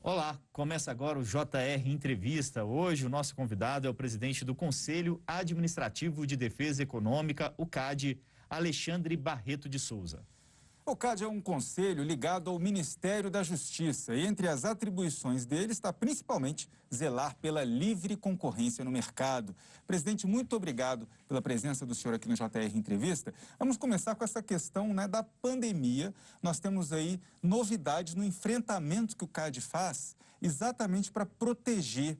Olá, começa agora o JR Entrevista. Hoje o nosso convidado é o presidente do Conselho Administrativo de Defesa Econômica, o CAD, Alexandre Barreto de Souza. O CAD é um conselho ligado ao Ministério da Justiça e entre as atribuições dele está principalmente zelar pela livre concorrência no mercado. Presidente, muito obrigado pela presença do senhor aqui no JR Entrevista. Vamos começar com essa questão, da pandemia. Nós temos aí novidades no enfrentamento que o CAD faz exatamente para proteger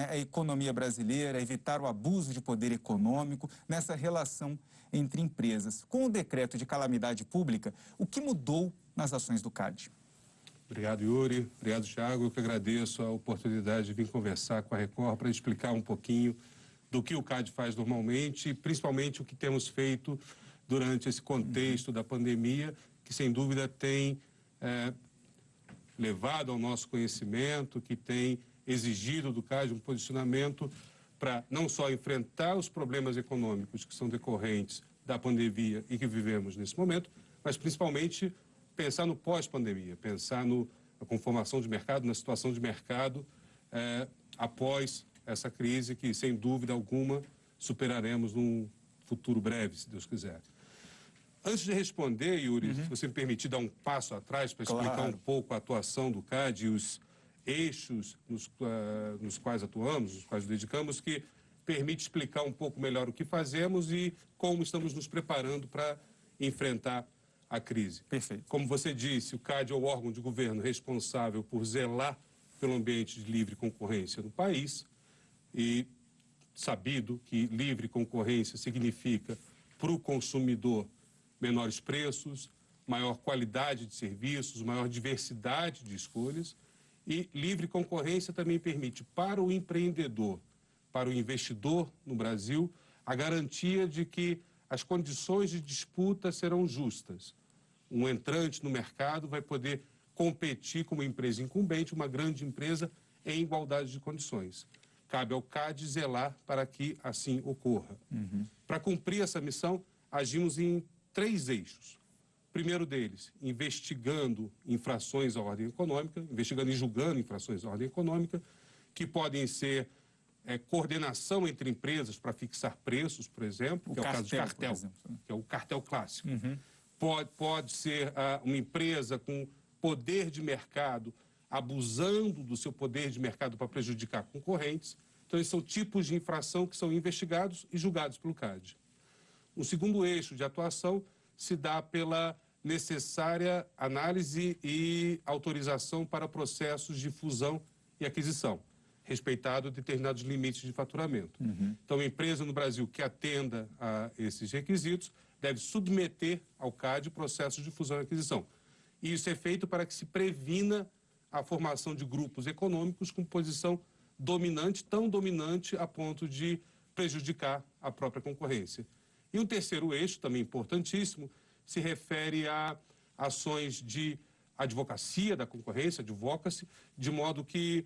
a economia brasileira, evitar o abuso de poder econômico nessa relação entre empresas. Com o decreto de calamidade pública, o que mudou nas ações do CAD? Obrigado, Yuri. Obrigado, Thiago. Eu que agradeço a oportunidade de vir conversar com a Record para explicar um pouquinho do que o CAD faz normalmente e principalmente o que temos feito durante esse contexto da pandemia, que sem dúvida tem levado ao nosso conhecimento, que tem exigido do CAD um posicionamento para não só enfrentar os problemas econômicos que são decorrentes da pandemia e que vivemos nesse momento, mas principalmente pensar no pós-pandemia, pensar na conformação de mercado, na situação de mercado após essa crise que, sem dúvida alguma, superaremos num futuro breve, se Deus quiser. Antes de responder, Yuri, se você me permitir dar um passo atrás para explicar um pouco a atuação do CAD e os eixos nos quais atuamos, nos quais dedicamos, que permite explicar um pouco melhor o que fazemos e como estamos nos preparando para enfrentar a crise. Perfeito. Como você disse, o CAD é o órgão de governo responsável por zelar pelo ambiente de livre concorrência no país e sabido que livre concorrência significa para o consumidor menores preços, maior qualidade de serviços, maior diversidade de escolhas. E livre concorrência também permite para o empreendedor, para o investidor no Brasil, a garantia de que as condições de disputa serão justas. Um entrante no mercado vai poder competir com uma empresa incumbente, uma grande empresa, em igualdade de condições. Cabe ao CAD zelar para que assim ocorra. Para cumprir essa missão, agimos em 3 eixos. Primeiro deles, investigando infrações à ordem econômica, investigando e julgando infrações à ordem econômica, que podem ser coordenação entre empresas para fixar preços, por exemplo, que é o caso de cartel, que é o cartel clássico. Pode ser uma empresa com poder de mercado, abusando do seu poder de mercado para prejudicar concorrentes. Então, esses são tipos de infração que são investigados e julgados pelo CAD. Um segundo eixo de atuação se dá pela necessária análise e autorização para processos de fusão e aquisição, respeitado determinados limites de faturamento. Então, a empresa no Brasil que atenda a esses requisitos deve submeter ao CAD processos de fusão e aquisição. E isso é feito para que se previna a formação de grupos econômicos com posição dominante, tão dominante a ponto de prejudicar a própria concorrência. E um terceiro eixo, também importantíssimo, se refere a ações de advocacia da concorrência, advocacy, de modo que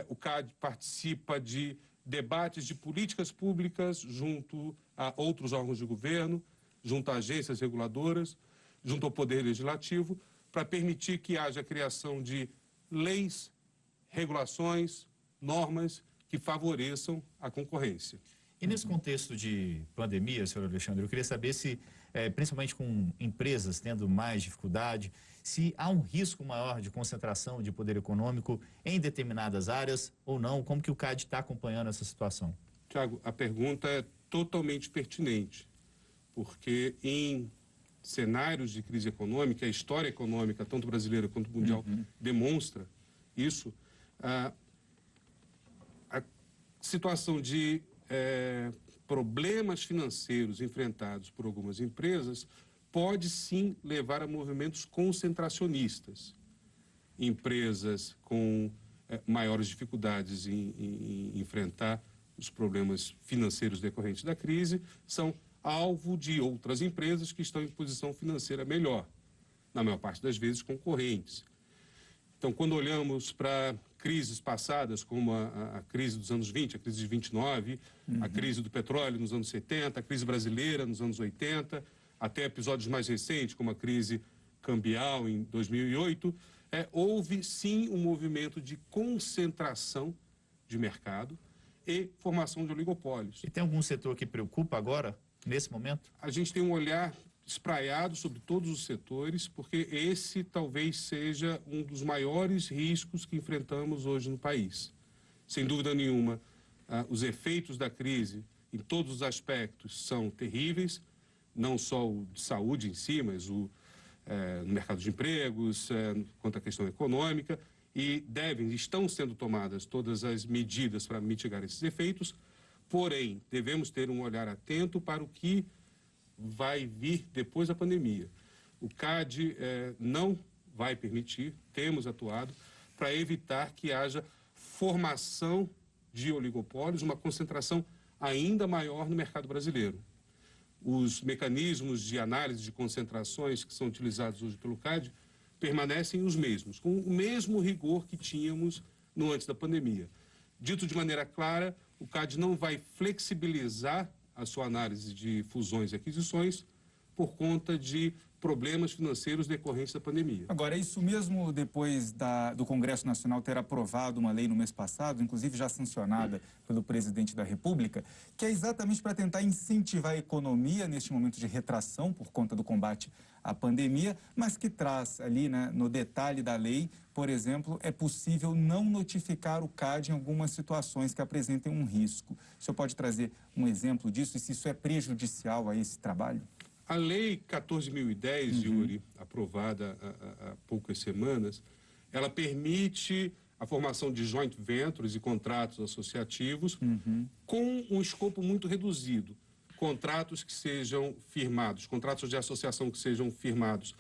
o CAD participa de debates de políticas públicas junto a outros órgãos de governo, junto a agências reguladoras, junto ao Poder Legislativo, para permitir que haja a criação de leis, regulações, normas que favoreçam a concorrência. E nesse contexto de pandemia, senhor Alexandre, eu queria saber se, principalmente com empresas tendo mais dificuldade, se há um risco maior de concentração de poder econômico em determinadas áreas ou não, como que o CAD está acompanhando essa situação? Tiago, a pergunta é totalmente pertinente, porque em cenários de crise econômica, a história econômica, tanto brasileira quanto mundial, demonstra isso, a situação de problemas financeiros enfrentados por algumas empresas pode sim levar a movimentos concentracionistas. Empresas com maiores dificuldades em enfrentar os problemas financeiros decorrentes da crise são alvo de outras empresas que estão em posição financeira melhor, na maior parte das vezes concorrentes. Então, quando olhamos para crises passadas, como a crise dos anos 20, a crise de 29, a crise do petróleo nos anos 70, a crise brasileira nos anos 80, até episódios mais recentes, como a crise cambial em 2008, houve sim um movimento de concentração de mercado e formação de oligopólios. E tem algum setor que preocupa agora, nesse momento? A gente tem um olhar espraiado sobre todos os setores, porque esse talvez seja um dos maiores riscos que enfrentamos hoje no país. Sem dúvida nenhuma, os efeitos da crise, em todos os aspectos, são terríveis, não só o de saúde em si, mas no mercado de empregos, quanto à questão econômica, e estão sendo tomadas todas as medidas para mitigar esses efeitos, porém, devemos ter um olhar atento para o que vai vir depois da pandemia. O CAD não vai permitir, temos atuado, para evitar que haja formação de oligopólios, uma concentração ainda maior no mercado brasileiro. Os mecanismos de análise de concentrações que são utilizados hoje pelo CAD permanecem os mesmos, com o mesmo rigor que tínhamos no antes da pandemia. Dito de maneira clara, o CAD não vai flexibilizar a sua análise de fusões e aquisições por conta de problemas financeiros decorrentes da pandemia. Agora, isso mesmo depois do Congresso Nacional ter aprovado uma lei no mês passado, inclusive já sancionada pelo presidente da República, que é exatamente para tentar incentivar a economia neste momento de retração por conta do combate à pandemia, mas que traz ali, né, no detalhe da lei, por exemplo, é possível não notificar o CAD em algumas situações que apresentem um risco. O senhor pode trazer um exemplo disso e se isso é prejudicial a esse trabalho? A Lei 14.010, Yuri, aprovada há poucas semanas, ela permite a formação de joint ventures e contratos associativos com um escopo muito reduzido. Contratos que sejam firmados, contratos de associação que sejam firmados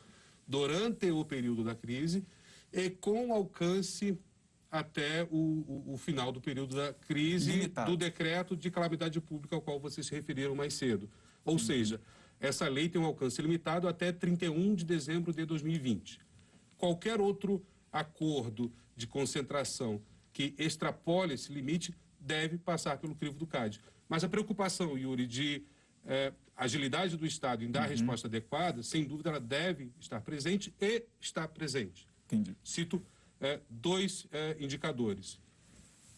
durante o período da crise e com alcance até o final do período da crise, limitado, do decreto de calamidade pública ao qual vocês se referiram mais cedo. Ou seja, essa lei tem um alcance limitado até 31 de dezembro de 2020. Qualquer outro acordo de concentração que extrapole esse limite deve passar pelo crivo do CAD. Mas a preocupação, Yuri, de agilidade do Estado em dar a resposta adequada, sem dúvida, ela deve estar presente e está presente. Entendi. Cito dois indicadores.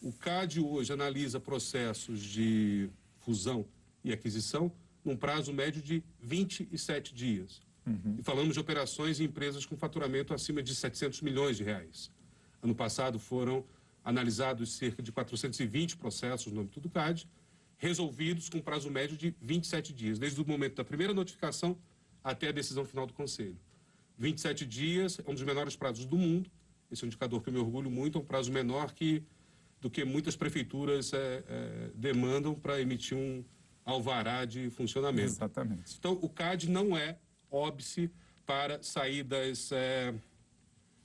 O CAD hoje analisa processos de fusão e aquisição num prazo médio de 27 dias. E falamos de operações em empresas com faturamento acima de 700 milhões de reais. Ano passado foram analisados cerca de 420 processos no âmbito do CAD, resolvidos com prazo médio de 27 dias, desde o momento da primeira notificação até a decisão final do Conselho. 27 dias é um dos menores prazos do mundo. Esse é um indicador que eu me orgulho muito, é um prazo menor do que muitas prefeituras demandam para emitir um alvará de funcionamento. Exatamente. Então, o CAD não é óbice para saídas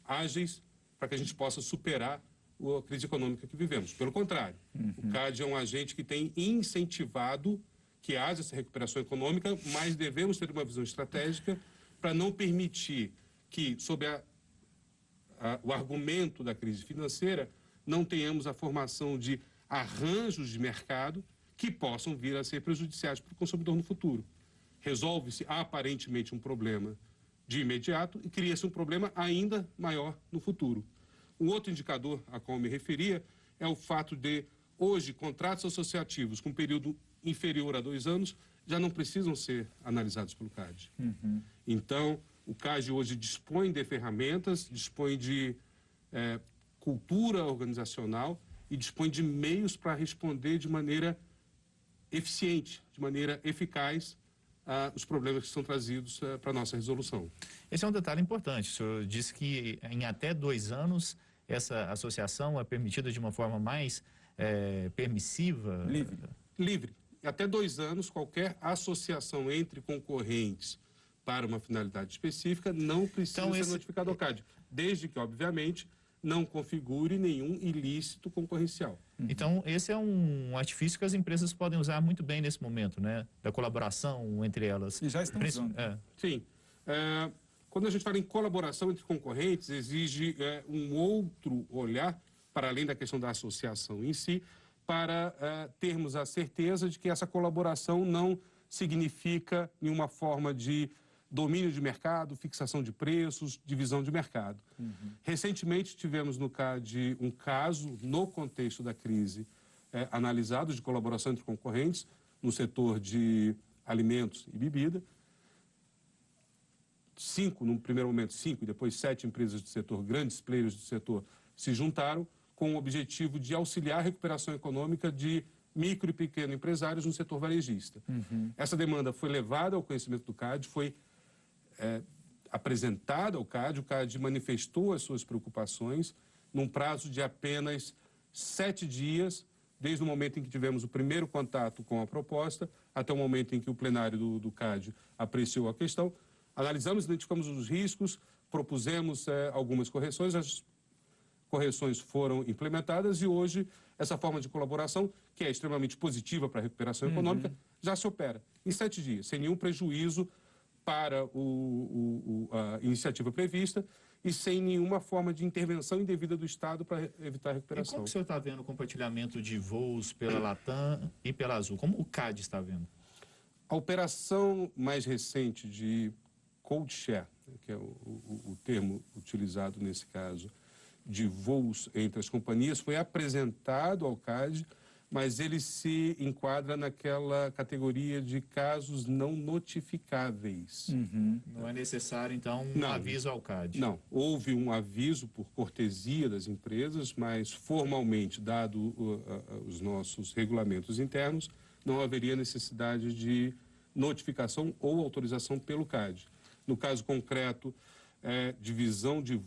ágeis para que a gente possa superar a crise econômica que vivemos. Pelo contrário, o CAD é um agente que tem incentivado que haja essa recuperação econômica, mas devemos ter uma visão estratégica para não permitir que, sob o argumento da crise financeira, não tenhamos a formação de arranjos de mercado que possam vir a ser prejudiciais para o consumidor no futuro. Resolve-se aparentemente um problema de imediato e cria-se um problema ainda maior no futuro. Um outro indicador a qual eu me referia é o fato de, hoje, contratos associativos com período inferior a 2 anos já não precisam ser analisados pelo CAD. Então, o CAD hoje dispõe de ferramentas, dispõe de cultura organizacional e dispõe de meios para responder de maneira eficiente, de maneira eficaz, os problemas que são trazidos para a nossa resolução. Esse é um detalhe importante. O senhor disse que em até 2 anos essa associação é permitida de uma forma mais permissiva? Livre. Até 2 anos, qualquer associação entre concorrentes para uma finalidade específica não precisa ser notificado ao CAD, desde que, obviamente, não configure nenhum ilícito concorrencial. Então, esse é um artifício que as empresas podem usar muito bem nesse momento, né? Da colaboração entre elas. E já estão usando. Sim. Quando a gente fala em colaboração entre concorrentes, exige um outro olhar, para além da questão da associação em si, para termos a certeza de que essa colaboração não significa nenhuma forma de domínio de mercado, fixação de preços, divisão de mercado. Recentemente tivemos no CAD um caso, no contexto da crise, analisado de colaboração entre concorrentes no setor de alimentos e bebida. 5, no primeiro momento 5 e depois 7 empresas do setor, grandes players do setor, se juntaram com o objetivo de auxiliar a recuperação econômica de micro e pequeno empresários no setor varejista. Essa demanda foi levada ao conhecimento do CAD, foi apresentada ao CAD, o CAD manifestou as suas preocupações num prazo de apenas 7 dias, desde o momento em que tivemos o primeiro contato com a proposta, até o momento em que o plenário do CAD apreciou a questão. Analisamos, identificamos os riscos, propusemos algumas correções, as correções foram implementadas e hoje essa forma de colaboração, que é extremamente positiva para a recuperação econômica, já se opera em 7 dias, sem nenhum prejuízo para a iniciativa prevista e sem nenhuma forma de intervenção indevida do Estado para evitar a E recuperação. como que o senhor está vendo o compartilhamento de voos pela Latam e pela Azul? Como o CAD está vendo? A operação mais recente de code share, que é o termo utilizado nesse caso, de voos entre as companhias, foi apresentado ao CAD, mas ele se enquadra naquela categoria de casos não notificáveis. Não é necessário, então, um aviso ao CAD? Não, houve um aviso por cortesia das empresas, mas formalmente, dado os nossos regulamentos internos, não haveria necessidade de notificação ou autorização pelo CAD. No caso concreto, divisão de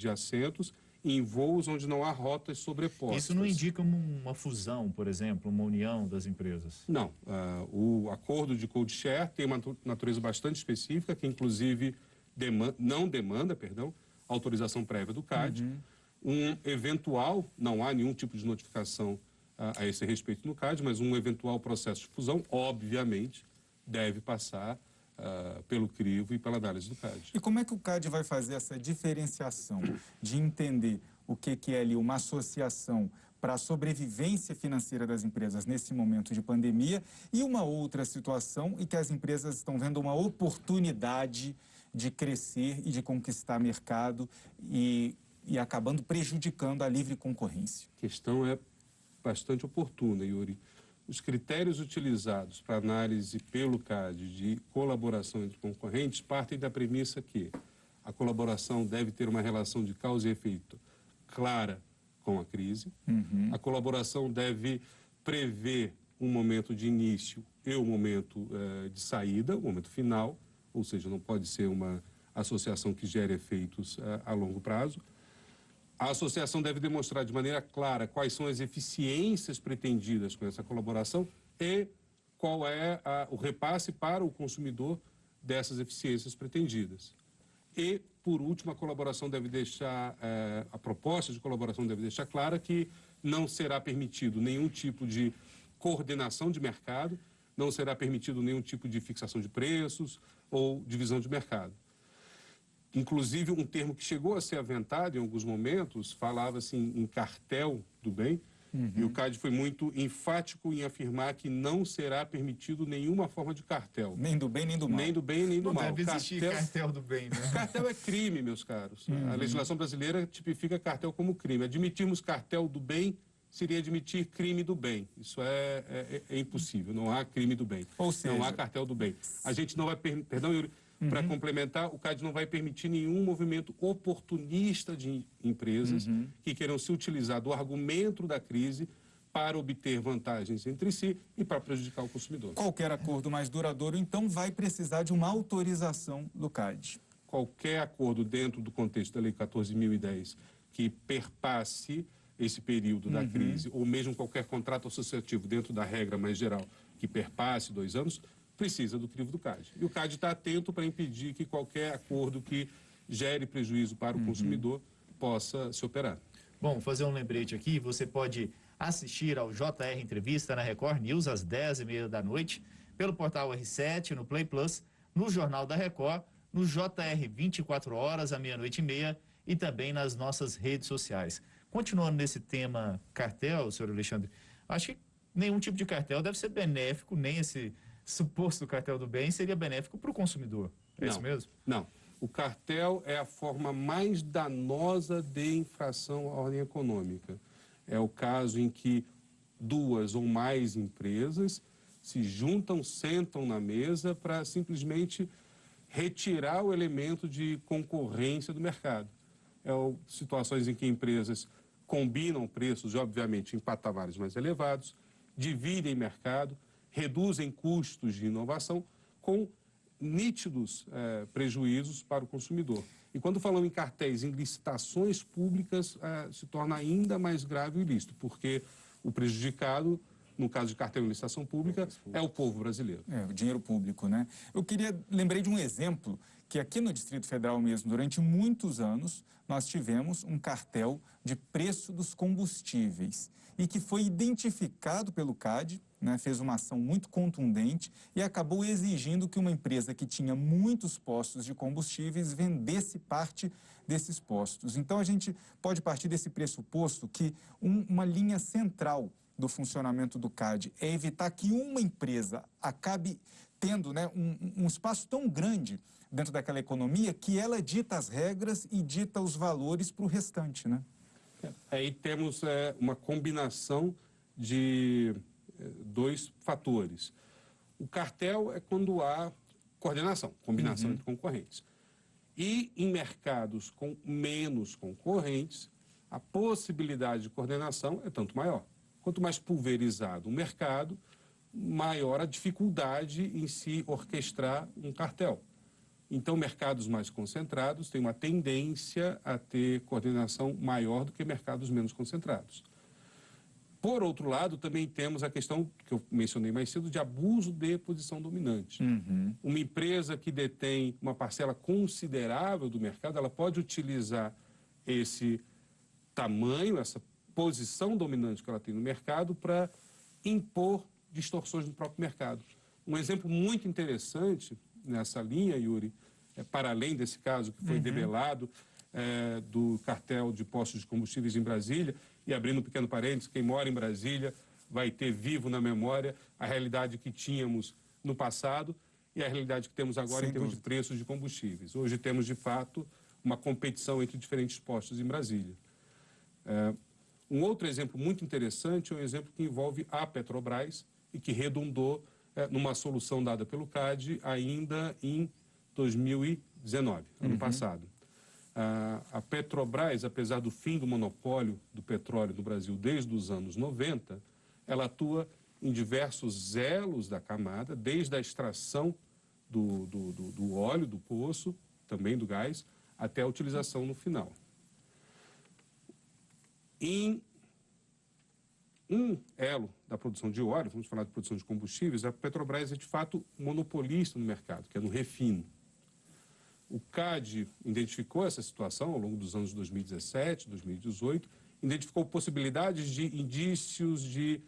assentos em voos onde não há rotas sobrepostas. Isso não indica uma fusão, por exemplo, uma união das empresas? Não. O acordo de code share tem uma natureza bastante específica, que inclusive não demanda autorização prévia do CAD. Não há nenhum tipo de notificação a esse respeito no CAD, mas um eventual processo de fusão, obviamente, deve passar pelo crivo e pela análise do CAD. E como é que o CAD vai fazer essa diferenciação de entender o que é ali uma associação para a sobrevivência financeira das empresas nesse momento de pandemia e uma outra situação em que as empresas estão vendo uma oportunidade de crescer e de conquistar mercado e acabando prejudicando a livre concorrência? A questão é bastante oportuna, Yuri. Os critérios utilizados para análise pelo CAD de colaboração entre concorrentes partem da premissa que a colaboração deve ter uma relação de causa e efeito clara com a crise, a colaboração deve prever um momento de início e um momento de saída, um momento final, ou seja, não pode ser uma associação que gere efeitos a longo prazo. A associação deve demonstrar de maneira clara quais são as eficiências pretendidas com essa colaboração e qual é o repasse para o consumidor dessas eficiências pretendidas. E, por último, a proposta de colaboração deve deixar clara que não será permitido nenhum tipo de coordenação de mercado, não será permitido nenhum tipo de fixação de preços ou divisão de mercado. Inclusive, um termo que chegou a ser aventado em alguns momentos, falava-se em cartel do bem, e o CAD foi muito enfático em afirmar que não será permitido nenhuma forma de cartel. Nem do bem, nem do mal. Nem do bem, nem do mal. Não deve existir cartel do bem, né? Cartel é crime, meus caros. A legislação brasileira tipifica cartel como crime. Admitirmos cartel do bem seria admitir crime do bem. Isso é impossível. Não há crime do bem. Ou seja, não há cartel do bem. A gente não vai... Perdão, Yuri. Para complementar, o CAD não vai permitir nenhum movimento oportunista de empresas que queiram se utilizar do argumento da crise para obter vantagens entre si e para prejudicar o consumidor. Qualquer acordo mais duradouro, então, vai precisar de uma autorização do CAD. Qualquer acordo dentro do contexto da Lei 14.010 que perpasse esse período da crise, ou mesmo qualquer contrato associativo dentro da regra mais geral que perpasse 2 anos, precisa do crivo do CAD. E o CAD está atento para impedir que qualquer acordo que gere prejuízo para o consumidor possa se operar. Bom, vou fazer um lembrete aqui. Você pode assistir ao JR Entrevista na Record News às 10h30 da noite, pelo portal R7, no Play Plus, no Jornal da Record, no JR 24 horas, à 00h30 e também nas nossas redes sociais. Continuando nesse tema cartel, senhor Alexandre, acho que nenhum tipo de cartel deve ser benéfico, nem essa suposto cartel do bem seria benéfico para o consumidor. É isso mesmo? Não. O cartel é a forma mais danosa de infração à ordem econômica. É o caso em que duas ou mais empresas se juntam, sentam na mesa para simplesmente retirar o elemento de concorrência do mercado. Situações em que empresas combinam preços, obviamente, em patamares mais elevados, dividem mercado, reduzem custos de inovação com nítidos prejuízos para o consumidor. E quando falamos em cartéis, em licitações públicas, se torna ainda mais grave o ilícito, porque o prejudicado, no caso de cartel em licitação pública, é o povo brasileiro. O dinheiro público, né? Lembrei de um exemplo que aqui no Distrito Federal mesmo, durante muitos anos, nós tivemos um cartel de preço dos combustíveis e que foi identificado pelo CAD, né, fez uma ação muito contundente e acabou exigindo que uma empresa que tinha muitos postos de combustíveis vendesse parte desses postos. Então, a gente pode partir desse pressuposto que uma linha central do funcionamento do CAD é evitar que uma empresa acabe tendo, né, um espaço tão grande dentro daquela economia que ela dita as regras e dita os valores para o restante, né? Aí temos uma combinação de dois fatores. O cartel é quando há coordenação, combinação entre concorrentes. E em mercados com menos concorrentes, a possibilidade de coordenação é tanto maior. Quanto mais pulverizado o mercado, maior a dificuldade em se orquestrar um cartel. Então, mercados mais concentrados têm uma tendência a ter coordenação maior do que mercados menos concentrados. Por outro lado, também temos a questão, que eu mencionei mais cedo, de abuso de posição dominante. Uma empresa que detém uma parcela considerável do mercado, ela pode utilizar esse tamanho, essa posição dominante que ela tem no mercado para impor distorções no próprio mercado. Um exemplo muito interessante nessa linha, Yuri, para além desse caso que foi debelado do cartel de postos de combustíveis em Brasília, e abrindo um pequeno parênteses, quem mora em Brasília vai ter vivo na memória a realidade que tínhamos no passado e a realidade que temos agora em termos de preços de combustíveis. Hoje temos, de fato, uma competição entre diferentes postos em Brasília. Um outro exemplo muito interessante é um exemplo que envolve a Petrobras e que redundou numa solução dada pelo CAD ainda em 2019, ano passado. A Petrobras, apesar do fim do monopólio do petróleo no Brasil desde os anos 90, ela atua em diversos elos da camada, desde a extração do óleo, do poço, também do gás, até a utilização no final. Em um elo da produção de óleo, vamos falar de produção de combustíveis, a Petrobras é de fato monopolista no mercado, que é no refino. O CAD identificou essa situação ao longo dos anos 2017, 2018, identificou possibilidades de indícios de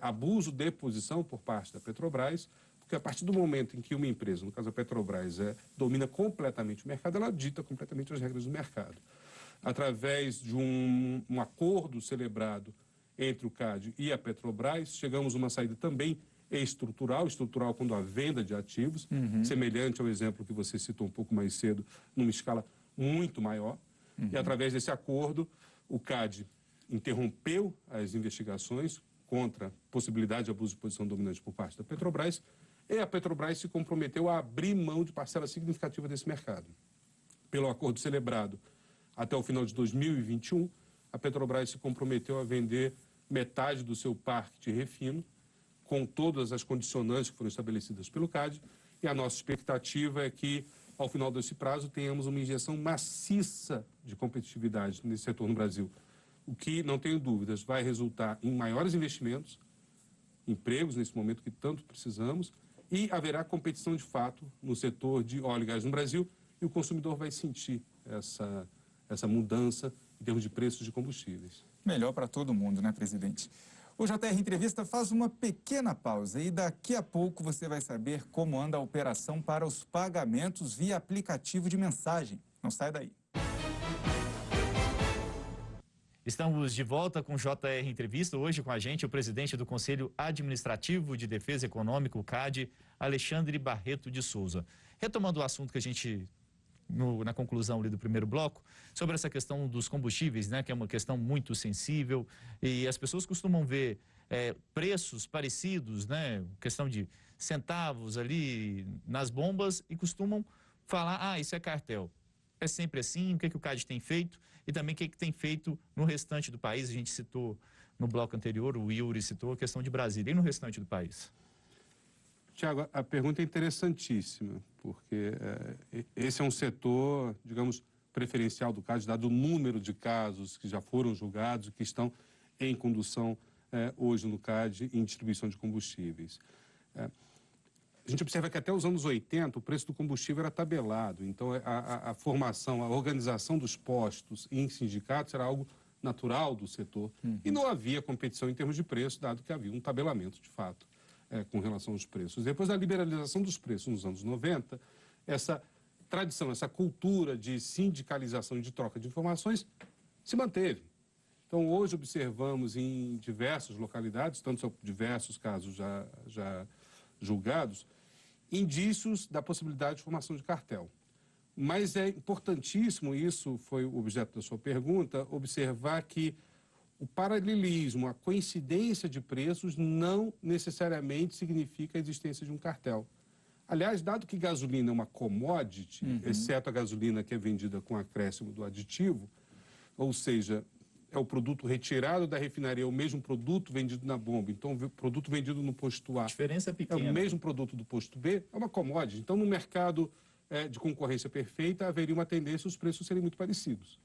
abuso de posição por parte da Petrobras, porque a partir do momento em que uma empresa, no caso a Petrobras, domina completamente o mercado, ela dita completamente as regras do mercado. Através de um acordo celebrado entre o CAD e a Petrobras, chegamos a uma saída também estrutural quando há venda de ativos, semelhante ao exemplo que você citou um pouco mais cedo, numa escala muito maior. E através desse acordo, o CAD interrompeu as investigações contra possibilidade de abuso de posição dominante por parte da Petrobras, e a Petrobras se comprometeu a abrir mão de parcela significativa desse mercado. Pelo acordo celebrado até o final de 2021, a Petrobras se comprometeu a vender metade do seu parque de refino, com todas as condicionantes que foram estabelecidas pelo CAD, e a nossa expectativa é que, ao final desse prazo, tenhamos uma injeção maciça de competitividade nesse setor no Brasil, o que, não tenho dúvidas, vai resultar em maiores investimentos, empregos nesse momento que tanto precisamos, e haverá competição de fato no setor de óleo e gás no Brasil, e o consumidor vai sentir essa mudança em termos de preços de combustíveis. Melhor para todo mundo, né, presidente? O JR Entrevista faz uma pequena pausa e daqui a pouco você vai saber como anda a operação para os pagamentos via aplicativo de mensagem. Não sai daí. Estamos de volta com o JR Entrevista. Hoje com a gente o presidente do Conselho Administrativo de Defesa Econômica, o CAD, Alexandre Barreto de Souza. Retomando o assunto que a gente, na conclusão ali do primeiro bloco, sobre essa questão dos combustíveis, né, que é uma questão muito sensível e as pessoas costumam ver preços parecidos, né, questão de centavos ali nas bombas e costumam falar, isso é cartel. É sempre assim? O que o CAD tem feito? E também o que tem feito no restante do país? A gente citou no bloco anterior, o Yuri citou a questão de Brasília. E no restante do país? Tiago, a pergunta é interessantíssima, porque esse é um setor, digamos, preferencial do CAD, dado o número de casos que já foram julgados e que estão em condução hoje no CAD em distribuição de combustíveis. A gente observa que até os anos 80 o preço do combustível era tabelado, então a formação, a organização dos postos em sindicatos era algo natural do setor e não havia competição em termos de preço, dado que havia um tabelamento de fato com relação aos preços. Depois da liberalização dos preços nos anos 90, essa tradição, essa cultura de sindicalização e de troca de informações se manteve. Então hoje observamos em diversas localidades, tanto são diversos casos já julgados, indícios da possibilidade de formação de cartel. Mas é importantíssimo, isso foi o objeto da sua pergunta, observar que o paralelismo, a coincidência de preços não necessariamente significa a existência de um cartel. Aliás, dado que gasolina é uma commodity, exceto a gasolina que é vendida com acréscimo do aditivo, ou seja, é o produto retirado da refinaria, é o mesmo produto vendido na bomba. Então, o produto vendido no posto A a diferença é pequena. É o mesmo produto do posto B, é uma commodity. Então, no mercado de concorrência perfeita, haveria uma tendência os preços serem muito parecidos.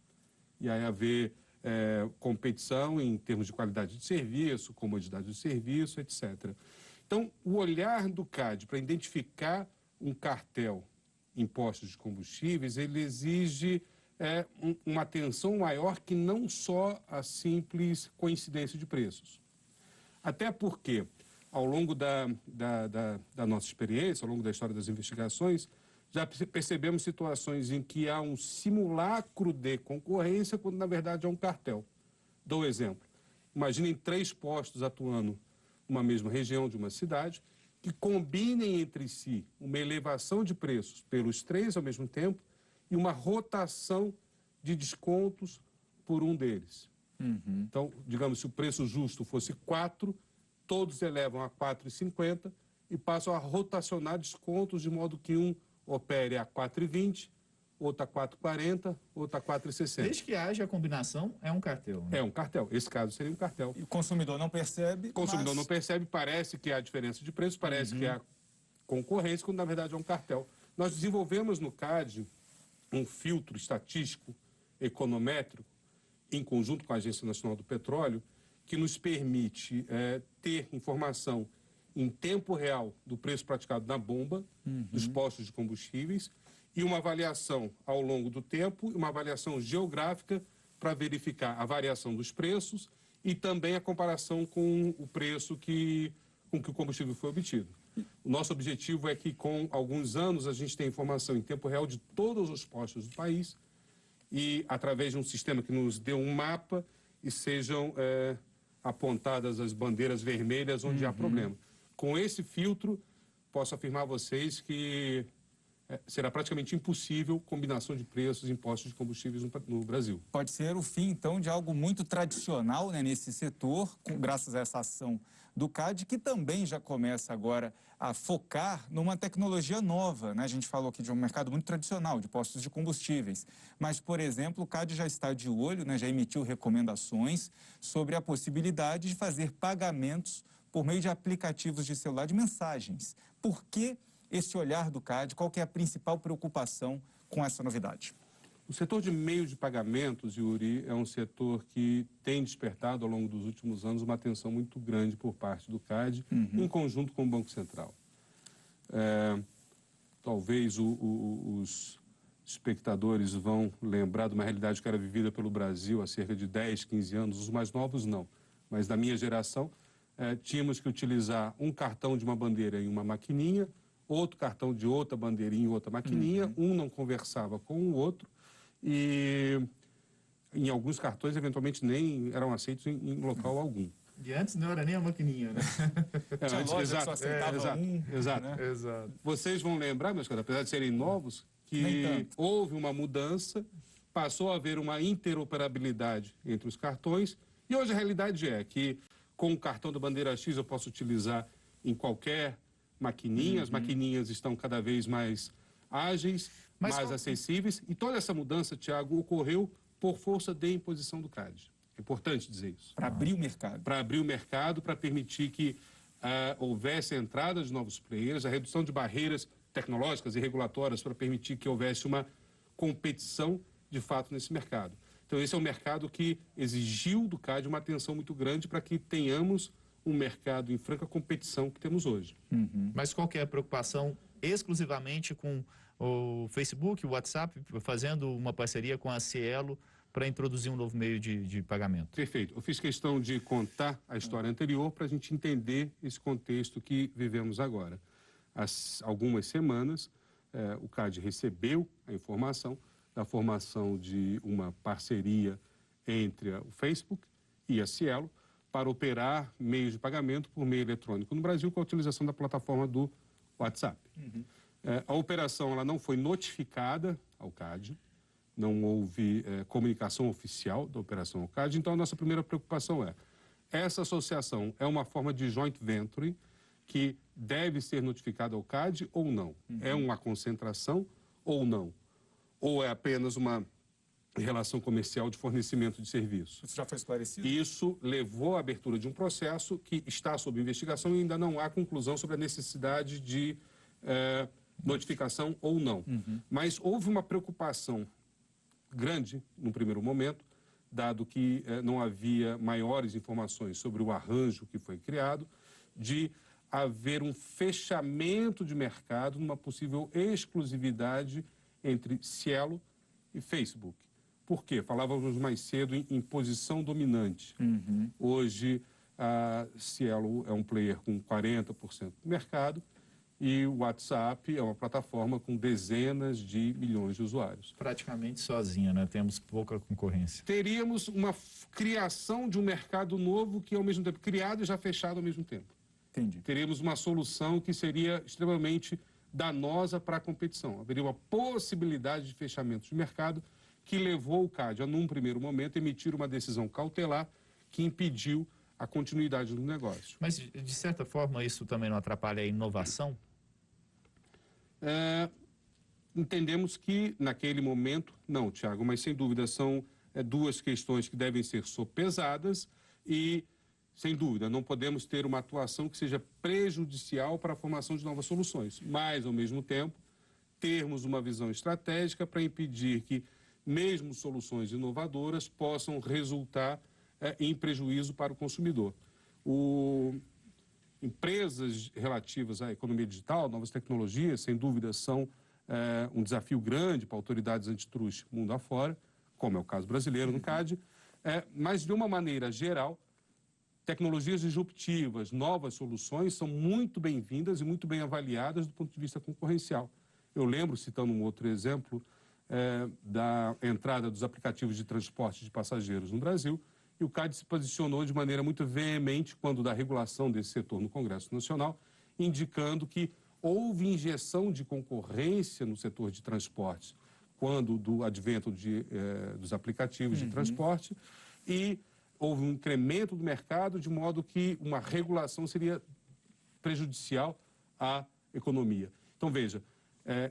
E aí haver competição em termos de qualidade de serviço, comodidade de serviço, etc. Então, o olhar do CAD para identificar um cartel em postos de combustíveis, ele exige uma atenção maior que não só a simples coincidência de preços. Até porque, ao longo da nossa experiência, ao longo da história das investigações, já percebemos situações em que há um simulacro de concorrência, quando na verdade é um cartel. Dou exemplo. Imaginem 3 postos atuando numa mesma região de uma cidade, que combinem entre si uma elevação de preços pelos 3 ao mesmo tempo, e uma rotação de descontos por um deles. Então, digamos, se o preço justo fosse 4, todos elevam a 4,50 e passam a rotacionar descontos de modo que um opere a 4,20, outro a 4,40, outro a 4,60. Desde que haja a combinação, é um cartel. Né? É um cartel. Esse caso seria um cartel. E o consumidor não percebe. O consumidor não percebe, parece que há diferença de preço, parece que há concorrência, quando na verdade é um cartel. Nós desenvolvemos no CAD um filtro estatístico, econométrico, em conjunto com a Agência Nacional do Petróleo, que nos permite ter informação em tempo real do preço praticado na bomba, dos postos de combustíveis, e uma avaliação ao longo do tempo, uma avaliação geográfica para verificar a variação dos preços e também a comparação com o preço com que o combustível foi obtido. O nosso objetivo é que, com alguns anos, a gente tenha informação em tempo real de todos os postos do país e, através de um sistema que nos dê um mapa, e sejam apontadas as bandeiras vermelhas onde há problema. Com esse filtro, posso afirmar a vocês que será praticamente impossível combinação de preços em postos de combustíveis no Brasil. Pode ser o fim, então, de algo muito tradicional, né, nesse setor, graças a essa ação do CAD, que também já começa agora a focar numa tecnologia nova, né? A gente falou aqui de um mercado muito tradicional, de postos de combustíveis. Mas, por exemplo, o CAD já está de olho, né, já emitiu recomendações sobre a possibilidade de fazer pagamentos por meio de aplicativos de celular de mensagens. Por que esse olhar do CAD? Qual que é a principal preocupação com essa novidade? O setor de meios de pagamentos, Yuri, é um setor que tem despertado ao longo dos últimos anos uma atenção muito grande por parte do CAD, em conjunto com o Banco Central. Talvez os espectadores vão lembrar de uma realidade que era vivida pelo Brasil há cerca de 10, 15 anos, os mais novos não, mas da minha geração, tínhamos que utilizar um cartão de uma bandeira em uma maquininha, outro cartão de outra bandeirinha em outra maquininha, um não conversava com o outro, e em alguns cartões, eventualmente, nem eram aceitos em local algum. E antes não era nem a maquininha, né? Tinha loja que só aceitava exato. né? Exato. Vocês vão lembrar, meus caros, apesar de serem novos, que houve uma mudança, passou a haver uma interoperabilidade entre os cartões, e hoje a realidade é que com o cartão da bandeira X eu posso utilizar em qualquer maquininha, as maquininhas estão cada vez mais ágeis, mais acessíveis, e toda essa mudança, Tiago, ocorreu por força de imposição do CAD. É importante dizer isso. Para abrir o mercado. Para abrir o mercado, para permitir que houvesse a entrada de novos players, a redução de barreiras tecnológicas e regulatórias para permitir que houvesse uma competição de fato nesse mercado. Então, esse é um mercado que exigiu do CAD uma atenção muito grande para que tenhamos um mercado em franca competição que temos hoje. Mas qual que é a preocupação exclusivamente com o Facebook, o WhatsApp, fazendo uma parceria com a Cielo para introduzir um novo meio de pagamento? Perfeito. Eu fiz questão de contar a história anterior para a gente entender esse contexto que vivemos agora. Há algumas semanas, o CAD recebeu a informação da formação de uma parceria entre o Facebook e a Cielo para operar meios de pagamento por meio eletrônico no Brasil com a utilização da plataforma do WhatsApp. A operação ela não foi notificada ao CAD, não houve comunicação oficial da operação ao CAD, então a nossa primeira preocupação é, essa associação é uma forma de joint venture que deve ser notificada ao CAD ou não? É uma concentração ou não? Ou é apenas uma relação comercial de fornecimento de serviço? Isso já foi esclarecido? Isso levou à abertura de um processo que está sob investigação e ainda não há conclusão sobre a necessidade de notificação ou não. Mas houve uma preocupação grande, no primeiro momento, dado que não havia maiores informações sobre o arranjo que foi criado, de haver um fechamento de mercado numa possível exclusividade entre Cielo e Facebook. Por quê? Falávamos mais cedo em posição dominante. Hoje, a Cielo é um player com 40% do mercado e o WhatsApp é uma plataforma com dezenas de milhões de usuários. Praticamente sozinha, né? Temos pouca concorrência. Teríamos uma criação de um mercado novo que, ao mesmo tempo, criado e já fechado ao mesmo tempo. Entendi. Teríamos uma solução que seria extremamente danosa para a competição. Haveria uma possibilidade de fechamento de mercado que levou o CAD a, num primeiro momento, emitir uma decisão cautelar que impediu a continuidade do negócio. Mas, de certa forma, isso também não atrapalha a inovação? Entendemos que, naquele momento, não, Tiago, mas sem dúvida são duas questões que devem ser sopesadas e, sem dúvida, não podemos ter uma atuação que seja prejudicial para a formação de novas soluções, mas, ao mesmo tempo, termos uma visão estratégica para impedir que, mesmo soluções inovadoras, possam resultar em prejuízo para o consumidor. Empresas relativas à economia digital, novas tecnologias, sem dúvida, são um desafio grande para autoridades antitruste mundo afora, como é o caso brasileiro no CAD, mas, de uma maneira geral, tecnologias disruptivas, novas soluções são muito bem-vindas e muito bem avaliadas do ponto de vista concorrencial. Eu lembro, citando um outro exemplo, da entrada dos aplicativos de transporte de passageiros no Brasil, e o CAD se posicionou de maneira muito veemente quando da regulação desse setor no Congresso Nacional, indicando que houve injeção de concorrência no setor de transportes quando do advento dos aplicativos de transporte e houve um incremento do mercado de modo que uma regulação seria prejudicial à economia. Então, veja,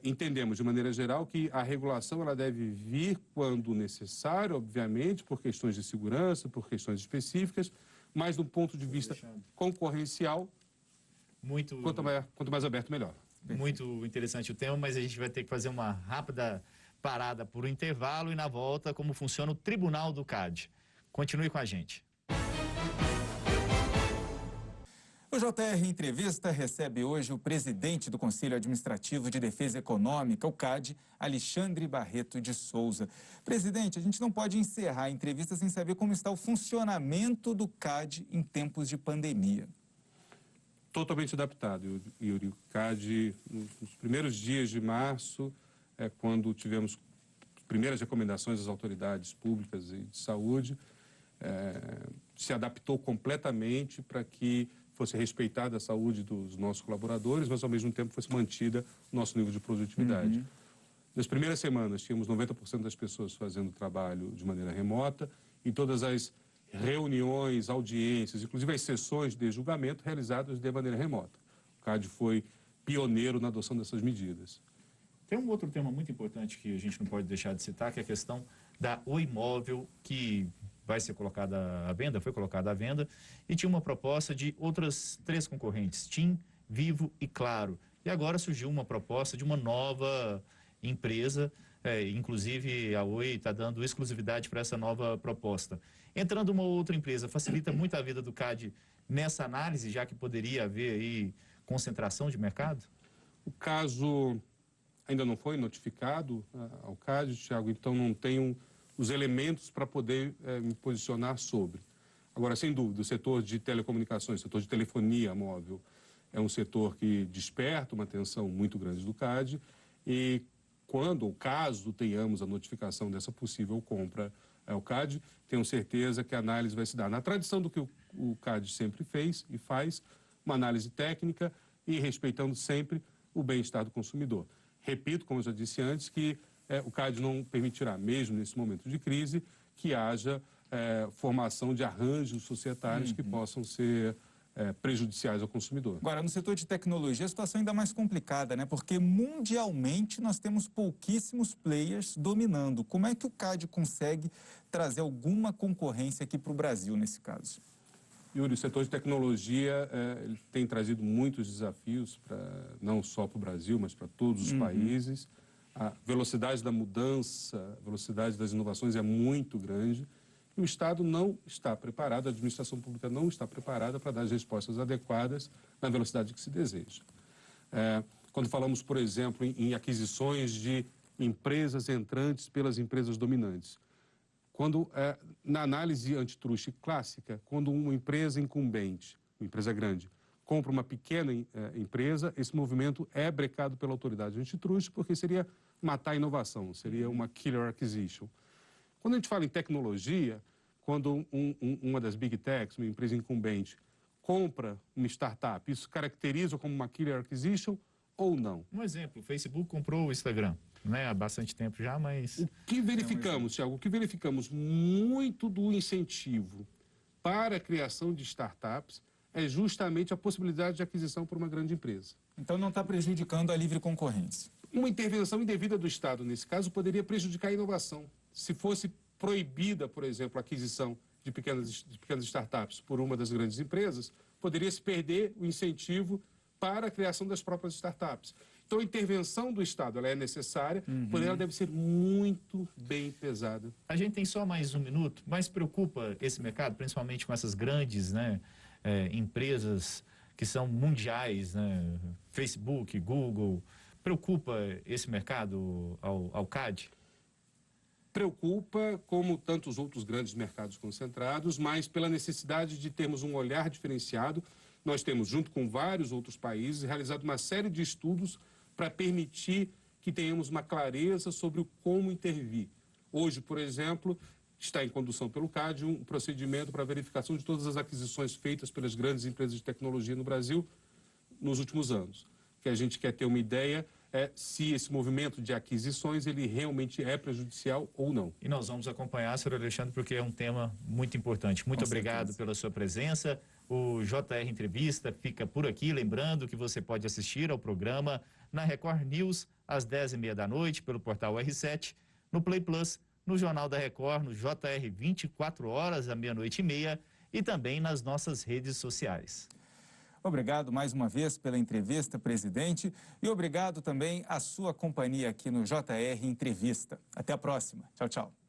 entendemos de maneira geral que a regulação ela deve vir quando necessário, obviamente, por questões de segurança, por questões específicas, mas do ponto de vista concorrencial, quanto mais aberto, melhor. Muito interessante o tema, mas a gente vai ter que fazer uma rápida parada por um intervalo e na volta como funciona o Tribunal do CAD. Continue com a gente. O JR Entrevista recebe hoje o presidente do Conselho Administrativo de Defesa Econômica, o CAD, Alexandre Barreto de Souza. Presidente, a gente não pode encerrar a entrevista sem saber como está o funcionamento do CAD em tempos de pandemia. Totalmente adaptado, Yuri. O CAD, nos primeiros dias de março, quando tivemos primeiras recomendações das autoridades públicas e de saúde, se adaptou completamente para que fosse respeitada a saúde dos nossos colaboradores, mas ao mesmo tempo fosse mantida o nosso nível de produtividade. Nas primeiras semanas, tínhamos 90% das pessoas fazendo trabalho de maneira remota e todas as reuniões, audiências, inclusive as sessões de julgamento realizadas de maneira remota. O CAD foi pioneiro na adoção dessas medidas. Tem um outro tema muito importante que a gente não pode deixar de citar, que é a questão da Oi Imóvel, que vai ser colocada à venda, foi colocada à venda, e tinha uma proposta de outras 3 concorrentes, TIM, Vivo e Claro. E agora surgiu uma proposta de uma nova empresa, inclusive a Oi está dando exclusividade para essa nova proposta. Entrando uma outra empresa, facilita muito a vida do CAD nessa análise, já que poderia haver aí concentração de mercado? O caso ainda não foi notificado ao CAD, Thiago, então não tenho os elementos para poder me posicionar sobre. Agora, sem dúvida, o setor de telecomunicações, o setor de telefonia móvel, é um setor que desperta uma atenção muito grande do CAD e quando ou caso tenhamos a notificação dessa possível compra ao CAD, tenho certeza que a análise vai se dar na tradição do que o CAD sempre fez e faz, uma análise técnica e respeitando sempre o bem-estar do consumidor. Repito, como eu já disse antes, que o CAD não permitirá, mesmo nesse momento de crise, que haja formação de arranjos societários que possam ser prejudiciais ao consumidor. Agora, no setor de tecnologia, a situação é ainda mais complicada, né? Porque mundialmente nós temos pouquíssimos players dominando. Como é que o CAD consegue trazer alguma concorrência aqui para o Brasil, nesse caso? Yuri, o setor de tecnologia ele tem trazido muitos desafios, não só para o Brasil, mas para todos os países. A velocidade da mudança, a velocidade das inovações é muito grande. E o Estado não está preparado, a administração pública não está preparada para dar as respostas adequadas na velocidade que se deseja. Quando falamos, por exemplo, em aquisições de empresas entrantes pelas empresas dominantes, quando, na análise antitruste clássica, quando uma empresa incumbente, uma empresa grande, compra uma pequena empresa, esse movimento é brecado pela autoridade antitruste porque seria matar a inovação, seria uma killer acquisition. Quando a gente fala em tecnologia, quando uma das big techs, uma empresa incumbente, compra uma startup, isso caracteriza como uma killer acquisition ou não? Um exemplo, o Facebook comprou o Instagram, né? Há bastante tempo já, mas... O que verificamos, Thiago? O que verificamos muito do incentivo para a criação de startups é justamente a possibilidade de aquisição por uma grande empresa. Então não está prejudicando a livre concorrência. Uma intervenção indevida do Estado, nesse caso, poderia prejudicar a inovação. Se fosse proibida, por exemplo, a aquisição de pequenas startups por uma das grandes empresas, poderia-se perder o incentivo para a criação das próprias startups. Então, a intervenção do Estado ela é necessária, porém ela deve ser muito bem pesada. A gente tem só mais um minuto, mas preocupa esse mercado, principalmente com essas grandes, né, empresas que são mundiais, né, Facebook, Google. Preocupa esse mercado ao CAD? Preocupa, como tantos outros grandes mercados concentrados, mas pela necessidade de termos um olhar diferenciado. Nós temos, junto com vários outros países, realizado uma série de estudos para permitir que tenhamos uma clareza sobre o como intervir. Hoje, por exemplo, está em condução pelo CAD um procedimento para verificação de todas as aquisições feitas pelas grandes empresas de tecnologia no Brasil nos últimos anos. Que a gente quer ter uma ideia se esse movimento de aquisições ele realmente é prejudicial ou não. E nós vamos acompanhar, senhor Alexandre, porque é um tema muito importante. Muito obrigado pela sua presença. O JR Entrevista fica por aqui. Lembrando que você pode assistir ao programa na Record News às 10h30 da noite pelo portal R7, no Play Plus, no Jornal da Record, no JR 24 horas, à meia-noite e meia e também nas nossas redes sociais. Obrigado mais uma vez pela entrevista, presidente, e obrigado também à sua companhia aqui no JR Entrevista. Até a próxima. Tchau, tchau.